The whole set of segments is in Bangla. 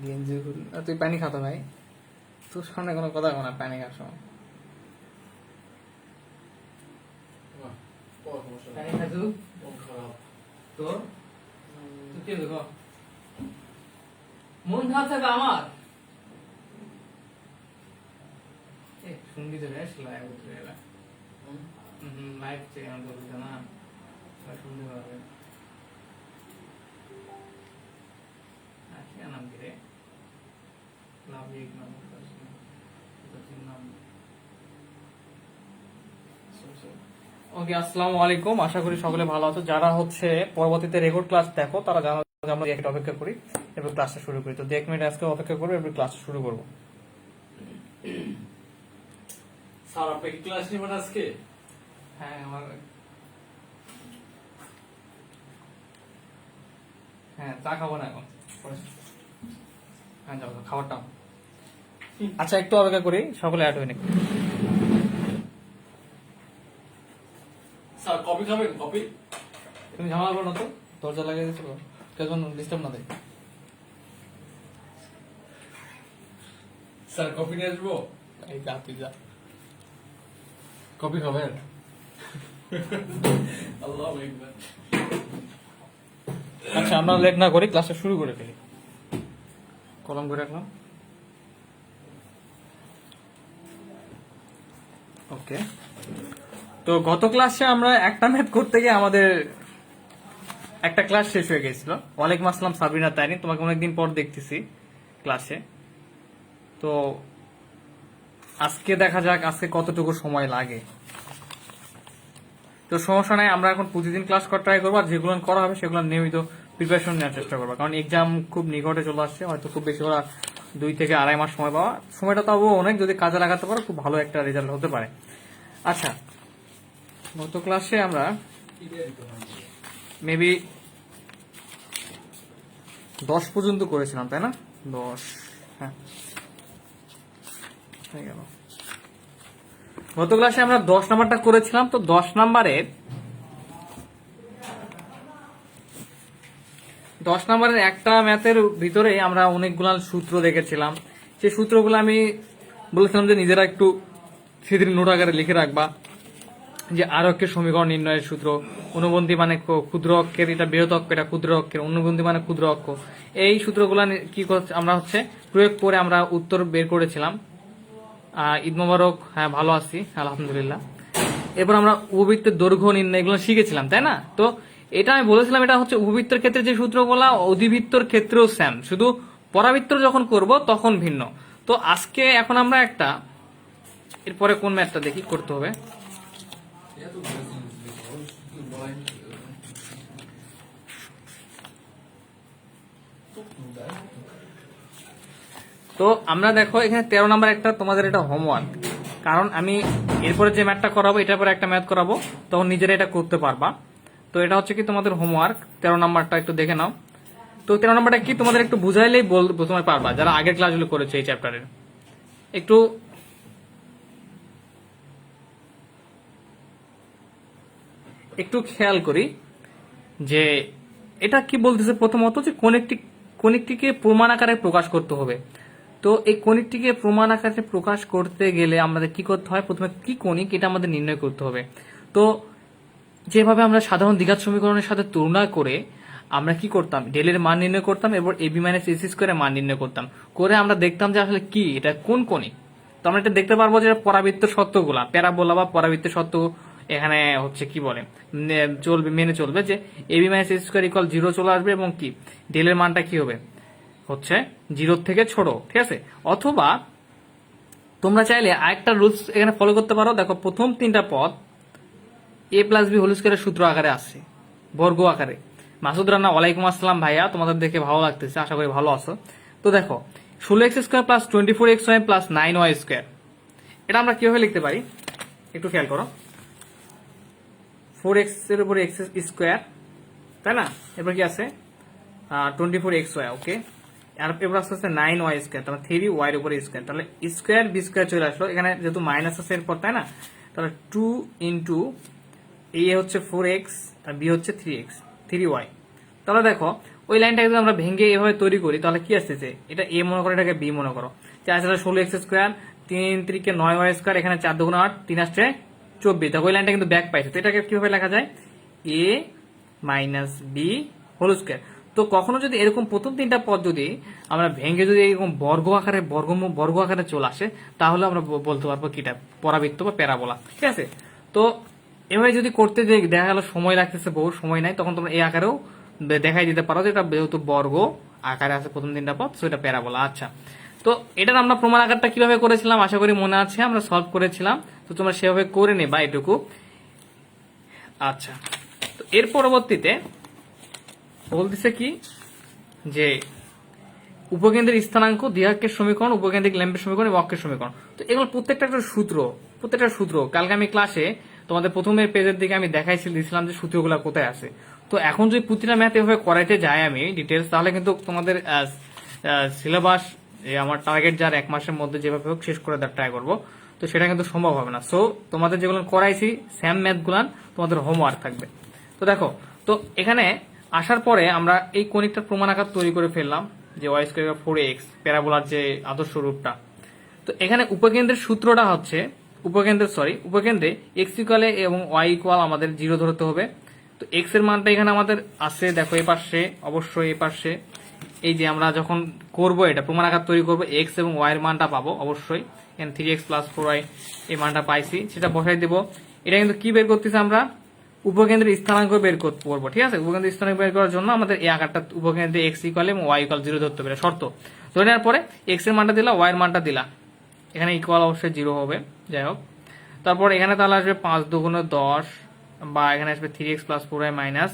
গেঞ্জি তুই পানি খাতো ভাই, তোর সামনে কোনো কথা বলো না পানি খাওয়ার সময়। পানি খাইছু তোর তুই কি দেখো মন খারাপ থাকবে আমার শুনবি তো বেশ লাইভ উঠে এলা লাইভ চেয়ে বলতে না শুনতে পারবে क्या नाम गिरे ওকে আসসালামু আলাইকুম, আশা করি সকলে ভালো আছো। যারা হচ্ছে পরবর্তীতে রেকর্ড ক্লাস দেখো তারা জানো যে আমরা একটা অপেক্ষা করি এরপর ক্লাসটা শুরু করি। তো 1 মিনিট আজকে অপেক্ষা করবো, এরপর ক্লাসটা শুরু করবো। স্যার আপনি কি ক্লাস নেবেন আজকে? হ্যাঁ আমার হ্যাঁ চা খাবো না এখন, হ্যাঁ যাও খাবারটা। আচ্ছা একটু অপেক্ষা করি, সকলে অ্যাড হয়নি। স্যার কফি খাবেন? কফি? তুমি ঝামেলা করো না তো, দরজা লাগিয়ে দিচ্ছিল কেজন ডিস্টার্ব না দেয়। স্যার কফি নিয়ে আসবো? এই যা তুই যা, কফি খাবেন? আল্লাহ আকবার। আচ্ছা আমরা লেট না করি ক্লাসটা শুরু করে ফেলি। কলম করে রাখলাম। ওকে, তো গত ক্লাসে আমরা একটা ম্যাথ করতে গিয়ে আমাদের একটা ক্লাস শেষ হয়ে গেছিল। ওয়ালাইকুম আসসালাম সাবিনা তাইনি, তোমাকে অনেকদিন পর দেখতেছি ক্লাসে। তো আজকে দেখা যাক আজকে কতটুকু সময় লাগে। তো সমস্যা নাই, আমরা এখন প্রতিদিন ক্লাস করা ট্রাই করবো, আর যেগুলো করা হবে সেগুলো নিয়মিত প্রিপারেশন নেওয়ার চেষ্টা করবো, কারণ এক্সাম খুব নিকটে চলে আসছে। হয়তো খুব বেশি করা 2 থেকে আড়াই মাস সময় পাওয়া, সময়টা তাও অনেক, যদি কাজে লাগাতে পারো খুব ভালো একটা রেজাল্ট হতে পারে। আচ্ছা গত ক্লাসে আমরা মেবি 10 পর্যন্ত করেছিলাম, তাই না? 10, হ্যাঁ হয়ে গেল। গত ক্লাসে আমরা 10 নাম্বারটা করেছিলাম। তো 10 নাম্বারের একটা ম্যাথের ভিতরে আমরা অনেকগুলো সূত্র দেখেছিলাম। সেই সূত্রগুলো আমি বলেছিলাম যে নিজেরা একটু সেদিন নোট আকারে লিখে রাখবা, যে আর অক্ষের সমীকরণ নির্ণয়ের সূত্র, অনুবন্ধী মানে ক্ষুদ্র অক্ষের, এটা বৃহৎ অক্ষ, এটা ক্ষুদ্র অক্ষের, অনুবন্ধী মানে ক্ষুদ্র অক্ষ। এই সূত্রগুলো কি আমরা হচ্ছে প্রয়োগ করে আমরা উত্তর বের করেছিলাম। ঈদ মোবারক, হ্যাঁ ভালো আছি আলহামদুলিল্লাহ। এরপর আমরা উপবৃত্তের দৈর্ঘ্য নির্ণয় এগুলো শিখেছিলাম, তাই না? তো এটা আমি বলেছিলাম এটা হচ্ছে উপবৃত্তের ক্ষেত্রে যে সূত্রগুলো অধিবৃত্তর ক্ষেত্রেও সেম, শুধু পরাবৃত্ত যখন করব তখন ভিন্ন। তো আজকে এখন আমরা একটা এরপরে কোন ম্যাথটা দেখি করতে হবে। তো আমরা দেখো এখানে 13 নাম্বার একটা তোমাদের এটা হোমওয়ার্ক, কারণ আমি এরপরে যে ম্যাথটা করাবো এটার পরে একটা ম্যাথ করাবো, তখন নিজেরা এটা করতে পারবা। তো এটা হচ্ছে কি তোমাদের হোমওয়ার্ক, 13 নাম্বারটা একটু দেখে নাও। তো 13 নাম্বারটা কি তোমাদের একটু বুঝাইলেই তোমার পারবা, যারা আগের ক্লাসগুলো করেছে এই চ্যাপ্টারের। একটু খেয়াল করি যে এটা কি বলতেছে। প্রথমত যে কণিকটিকে প্রমাণ আকারে প্রকাশ করতে হবে। তো এই কণিকটিকে প্রমাণ আকারে প্রকাশ করতে গেলে আমাদের কি করতে হয়, প্রথমে কি কণিক এটা আমাদের নির্ণয় করতে হবে। তো যেভাবে আমরা সাধারণ দ্বিঘাত সমীকরণের সাথে তুলনা করে আমরা কি করতাম, ডেলের মান নির্ণয় করতাম, এবার এবি মাইনাস এসি স্কোয়ারের মান নির্ণয় করতাম, করে আমরা দেখতাম যে আসলে কি এটা কোন কণিক। তো আমরা এটা দেখতে পারবো যে পরাবৃত্তের সত্যগুলা, প্যারাবোলা বা পরাবৃত্তের সত্য এখানে হচ্ছে কি বলে মেনে চলবে যে AB minus AC square equal 0 চলে আসবে, এবং কি ডেলের মানটা কি হবে হচ্ছে 0 থেকে ছোট, ঠিক আছে? অথবা তোমরা চাইলে আরেকটা রুলস এখানে ফলো করতে পারো। দেখো প্রথম 3টা পদ এ প্লাস বি হোল স্কোয়ারের সূত্র আকারে আসছে, বর্গ আকারে। মাসুদ রান্না ওয়ালাইকুম আসসালাম ভাইয়া, তোমাদের দেখে ভালো লাগতেছে, আশা করি ভালো আছো। তো দেখো 16x square plus 24xy plus 9y square, এটা আমরা কিভাবে লিখতে পারি একটু খেয়াল করো। 4x এর উপরে x স্কোয়ার, তাই না? এরপর কি আছে 24xy, ওকে। আর এবার আসছে 9y স্কোয়ার, তাহলে 3y এর উপরে স্কোয়ার, তাহলে স্কোয়ার বি স্কোয়ার চলে আসলো এখানে, যেহেতু মাইনাস আছে এরপর, তাই না? তাহলে 2 ইন্টু এ হচ্ছে 4x আর বি হচ্ছে 3y। তো তাহলে দেখো ওই লাইনটাকে যদি আমরা ভেঙে এভাবে তৈরি করি তাহলে কি আসতেছে, এটা এ মনে করো, এটাকে বি মনে করো। 4/16x², 3×9y², এখানে 4×2=8, 3 আসছে 24। দেখো ওই লাইনটা কিন্তু ব্যাক পাইছে। তো এটাকে কিভাবে লেখা যায়, a - b হোল স্কয়ার। তো কখনো যদি এরকম প্রথম তিনটা পদ যদি আমরা ভেঙে যদি এরকম বর্গ আকারে চলে আসে, তাহলে আমরা বলতে পারবো কিটা পরাবৃত্ত বা প্যারাবোলা। ঠিক আছে, তো এভাবে যদি করতে যে দেখা গেল সময় লাগতেছে, বহু সময় নাই, তখন তোমরা এই আকারেও দেখাই দিতে পারো যে এটা যেহেতু বর্গ আকারে আছে প্রথম তিনটা পদ, সো এটা প্যারাবোলা। আচ্ছা, তো এটার আমরা প্রমাণ আকারটা কিভাবে করেছিলাম আশা করি মনে আছে, আমরা সলভ করেছিলাম। তো তোমরা সেভাবে করে নেবা এটুকু। আচ্ছা, তো এর পরবর্তীতে বলতেছে কি যে উপকেন্দ্রের স্থানাঙ্ক, দ্বিঘাকের সমীকরণ, উপকেন্দ্রিক ল্যাম্বের সমীকরণ এবং অক্ষের সমীকরণ। তো এগুলো প্রত্যেকটা সূত্র কালকে আমি ক্লাসে তোমাদের প্রথমের পেজের দিকে আমি দিয়েছিলাম যে সূত্রগুলো কোথায় আছে। তো এখন যদি প্রতিটা ম্যাথ এভাবে করাইতে যাই আমি ডিটেলস, তাহলে কিন্তু তোমাদের সিলেবাস আমার টার্গেট যার 1 মাসের মধ্যে যেভাবে হোক শেষ করে দেওয়ার ট্রাই করবো। তো সেটা কিন্তু সম্ভব হবে না। সো তোমাদের যেগুলো করাইছি স্যাম ম্যাথগুলান তোমাদের হোমওয়ার্ক থাকবে। তো দেখো, তো এখানে আসার পরে আমরা এই কনিকটার প্রমাণ আকার তৈরি করে ফেললাম যে y² 4x প্যারাবোলার যে আদর্শ রূপটা। তো এখানে উপকেন্দ্রের সূত্রটা হচ্ছে উপকেন্দ্রে x ইকুয়ালে এবং y ইকুয়াল আমাদের 0 ধরতে হবে। তো x এর মানটা এখানে আমাদের আছে, দেখো এই পাশে, অবশ্যই এই পাশে। এই যে আমরা যখন করব এটা প্রমাণ আকার তৈরি করব, x এবং y এর মানটা পাবো অবশ্যই। এখানে 3x + 4y এই মানটা পাইছি, সেটা বসাই দেব। এটা কিন্তু কি বের করতেছি আমরা, উপকেন্দ্রের স্থানাঙ্ক বের করবো। ঠিক আছে, উপকেন্দ্রের স্থানাঙ্ক বের করার জন্য আমাদের এই আকারটা উপকেন্দ্রে x ইকুয়াল এবং y ইকুয়াল 0 ধরতে হবে, শর্ত। ধরে নেওয়ার পরে x এর মানটা দিলা, y এর মানটা দিলা, এখানে ইকুয়াল অবশ্যই 0 হবে। যাই হোক, তারপর এখানে তাহলে আসবে 5 × 10, বা এখানে আসবে 3x + 4y মাইনাস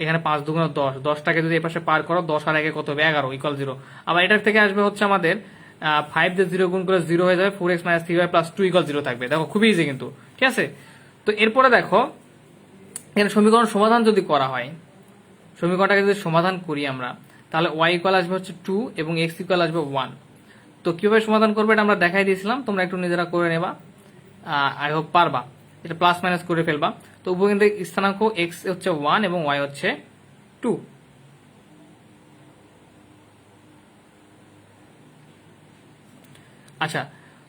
এখানে 5 × 10, 10টাকে যদি এই পাশে পার করো 10 আর 1 কত হবে 11 ইকুয়াল 0। আবার এটার থেকে আসবে হচ্ছে আমাদের 5 দিয়ে 0 গুণ করে 0 হয়ে যাবে, 4x - 3y + 2 ইকুয়াল 0 থাকবে। দেখো খুবই ইজি কিন্তু। ঠিক আছে, তো এরপরে দেখো এখানে সমীকরণ সমাধান যদি করা হয়, সমীকরণটাকে যদি সমাধান করি আমরা, তাহলে y ইকুয়াল আসবে হচ্ছে 2 এবং x ইকুয়াল আসবে 1। তো কিভাবে সমাধান করবে এটা আমরা দেখাই দিয়েছিলাম, তোমরা একটু নিজেরা করে নেবা, আই হোপ পারবা। এটা প্লাস মাইনাস করে ফেলবা। তো উপকেন্দ্রিক স্থানাঙ্ক x হচ্ছে 1 এবং y হচ্ছে 2। আচ্ছা,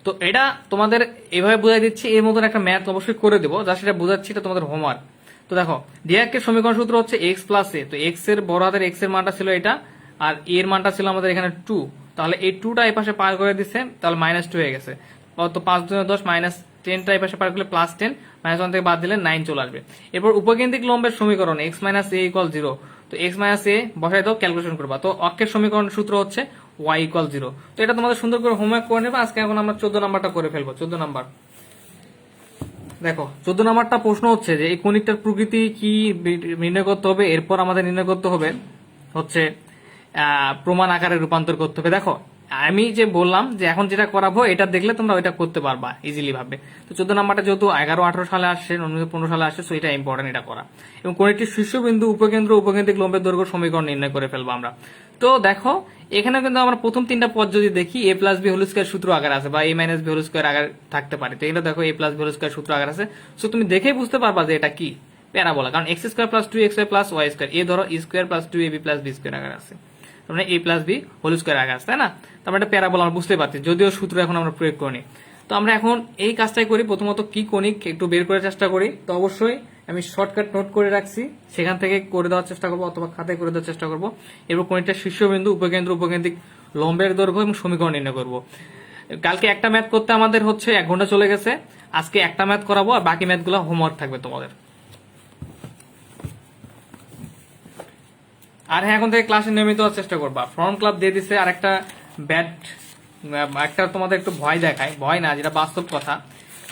তো এটা তোমাদের এভাবে বুঝাই দিচ্ছি, এর মতন একটা ম্যাথ অবশ্যই করে দেবো, যা সেটা বোঝাচ্ছি, এটা তোমাদের হোমওয়ার্ক। তো দেখো ডিআইএকের সমীকরণ সূত্র হচ্ছে x + a। তো x এর বড় হাতের x এর মানটা ছিল এটা, আর a এর মানটা ছিল আমাদের এখানে 2। তাহলে এই 2টা এই পাশে পার করে দিচ্ছে, তাহলে -2 হয়ে গেছে। তো 5 × 10 -10টা এই পাশে পার করলে +10, -1 থেকে বাদ দিলে 9 চলে আসবে। এরপর উপকেন্দ্রিক লম্বের সমীকরণ x - a = 0। তো x - a বসাই দাও, ক্যালকুলেশন করবা। তো অক্ষের সমীকরণ সূত্র হচ্ছে y = 0। তো এটা তোমাদের সুন্দর করে হোমওয়ার্ক করে নেবে আজকে। এখন আমরা 14 নাম্বারটা করে ফেলবো। 14 নাম্বার দেখো, 14 নাম্বারটা প্রশ্ন হচ্ছে যে এই কণিকটার প্রকৃতি কি নির্ণয় করতে হবে। এরপর আমাদের নির্ণয় করতে হবে হচ্ছে প্রমাণ আকারে রূপান্তর করতে হবে। দেখো আমি যে বললাম যে এখন যেটা করাবো এটা দেখলে তোমরা ওইটা করতে পারবা ইজিলি ভাবে। তো 14 নাম্বারটা যেহেতু 11-18 সালে আসছে, 19-15 সালে আসছে, সো এটা ইম্পর্টেন্ট এটা করা। এবং কণিকটির শীর্ষবিন্দু, উপকেন্দ্র, উপকেন্দ্রিক লম্বের দৈর্ঘ্য সমীকরণ নির্ণয় করে ফেলবো আমরা। তো দেখো এখানে কিন্তু আমরা প্রথম তিনটা পদ যদি দেখি a + b হোল স্কয়ার সূত্র আকার আছে, বা a - b হোল স্কয়ার আকার থাকতে পারে। তো এটা দেখো a + b হোল স্কয়ার সূত্র আকার আছে। সো তুমি দেখেই বুঝতে পারবা যে এটা কি প্যারাবোলা, কারণ x² + 2xy + y², এ ধরো e² + 2ab + b² আকার আছে, মানে a + b হোল স্কয়ার আকার আছে, তাই না? তারপর এটা প্যারাবোলা আমরা বুঝতে পারছি, যদিও সূত্র এখন আমরা প্রয়োগ করিনি। তো আমরা এখন এই কাজটাই করি, প্রথমত কি কণিক একটু বের করার চেষ্টা করি। তো অবশ্যই আমি শর্টকাট নোট করে রাখছি, সেখান থেকে করে দেওয়ার চেষ্টা করবো, অথবা খাতায় করে দেওয়ার চেষ্টা করবো। এরপর কণিকটার শীর্ষবিন্দু, উপকেন্দ্র, উপকেন্দ্রিক লম্বের দৈর্ঘ্য এবং সমীকরণ নির্ণয় করবো। কালকে একটা ম্যাথ করতে আমাদের হচ্ছে 1 ঘন্টা চলে গেছে, আজকে একটা ম্যাথ করাবো, আর বাকি ম্যাথগুলো হোমওয়ার্ক থাকবে তোমাদের। আর হ্যাঁ, এখন থেকে ক্লাসে নিয়মিত হওয়ার চেষ্টা করবা। ফর্ম ক্লাব দিয়ে দিছে, আর একটা একটা তোমাদের একটু ভয় দেখায়, ভয় না, যেটা বাস্তব কথা,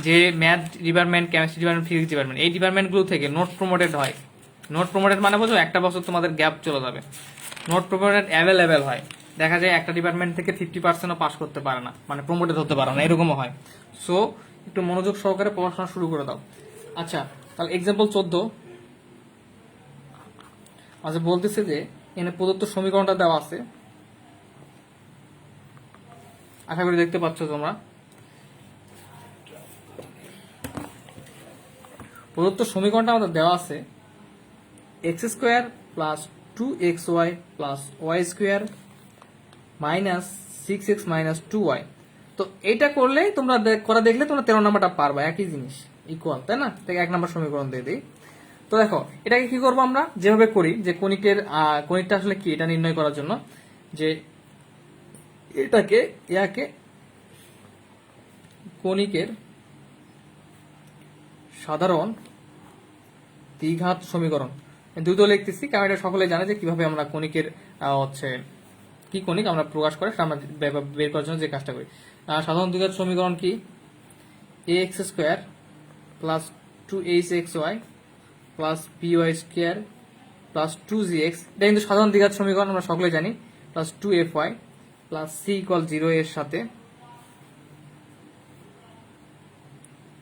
যে math department, chemistry department, physics department, এই ডিপার্টমেন্টগুলো থেকে নোট প্রমোটেড হয়। নোট প্রমোটেড মানে বোঝো, একটা বছর তোমাদের গ্যাপ চলে যাবে। নোট প্রমোটেড অ্যাভেলেবেল হয়, দেখা যায় একটা ডিপার্টমেন্ট থেকে 50%ও পাস করতে পারে না, মানে প্রমোটেড হতে পারে না, এরকমও হয়। সো একটু মনোযোগ সহকারে পড়াশোনা শুরু করে দাও। আচ্ছা, তাহলে এক্সাম্পল 14 আচ্ছা বলতেছে যে এখানে প্রদত্ত সমীকরণটা দেওয়া আছে, আশা করি দেখতে পাচ্ছ তোমরা। প্রদত্ত সমীকরণটা আমাদের দেওয়া আছে x² + 2xy plus y square minus 6x minus 2y। তো এটা করলে তোমরা করা দেখলে তোমরা 13 নাম্বারটা পারবা, একই জিনিস ইকুয়াল, তাই না? তাই 1 নম্বর সমীকরণ দিয়ে দিই। তো দেখো এটাকে কি করবো আমরা, যেভাবে করি যে কণিকটা আসলে কি এটা নির্ণয় করার জন্য, যে ইয়াকে কণিকের সাধারণ দ্বিঘাত সমীকরণ দ্রুত লিখতেছি, কারণ এটা সকলে জানে যে কিভাবে আমরা কণিকের হচ্ছে কি কণিক আমরা প্রকাশ করে সেটা আমরা বের করার জন্য যে কাজটা করি। সাধারণ দ্বিঘাত সমীকরণ কি, ax square plus 2hxy plus by square plus 2gx, এটা কিন্তু সাধারণ দ্বিঘাত সমীকরণ আমরা সকলে জানি, plus 2fy plus c equal 0 এর সাথে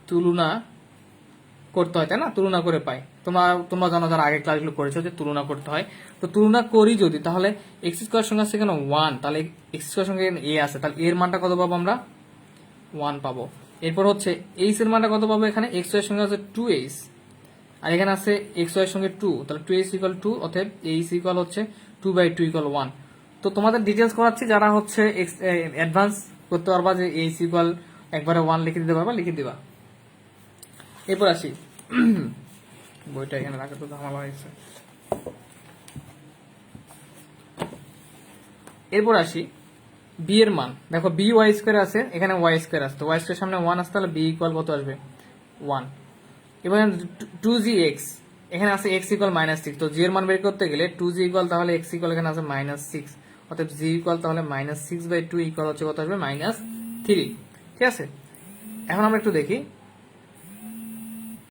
তুলনা করতে হয়, তাই না? তুলনা করে পাই, তোমরা জানো যারা আগে ক্লাসগুলো করেছো যে তুলনা করতে হয়। তো তুলনা করি যদি, তাহলে এক্স স্কোয়ার সঙ্গে আছে কেন 1, তাহলে এক্স স্কোয়ার সঙ্গে এ আছে, তাহলে এর মানটা কত পাবো আমরা 1 পাবো। এরপর হচ্ছে এইচ এর মানটা কত পাবো, এখানে এক্স এর সঙ্গে আছে 2h আর এখানে আছে এক্স এর সঙ্গে 2, তাহলে 2h ইকুয়াল 2, অতএব এইচ ইকুয়াল হচ্ছে 2/2 ইকুয়াল 1। তো তোমাদের ডিটেলস করাচ্ছি, যারা হচ্ছে অ্যাডভান্স করতে পারবা যে এইচ ইকুয়াল একবারে 1 লিখে দিতে পারবা, লিখে দিবা। এরপর আসি, বইটা এখানে রাখা তো ঝামেলা হয়েছে। এরপর আসি বি এর মান, দেখো বি ওয়াই স্কোয়ার আছে, এখানে ওয়াই স্কোয়ার আছে, তো ওয়াই স্কোয়ার সামনে 1 আসতে, তাহলে বি ইকুয়াল কত আসবে 1। এবার 2gx, এখানে আছে x ইকুয়াল -6, তো জি এর মান বের করতে গেলে 2g ইকুয়াল, তাহলে x ইকুয়াল এখানে আছে -6, অর্থাৎ g ইকুয়াল তাহলে -6/2 ইকুয়াল হচ্ছে কত আসবে -3, ঠিক আছে? এখন আমরা একটু দেখি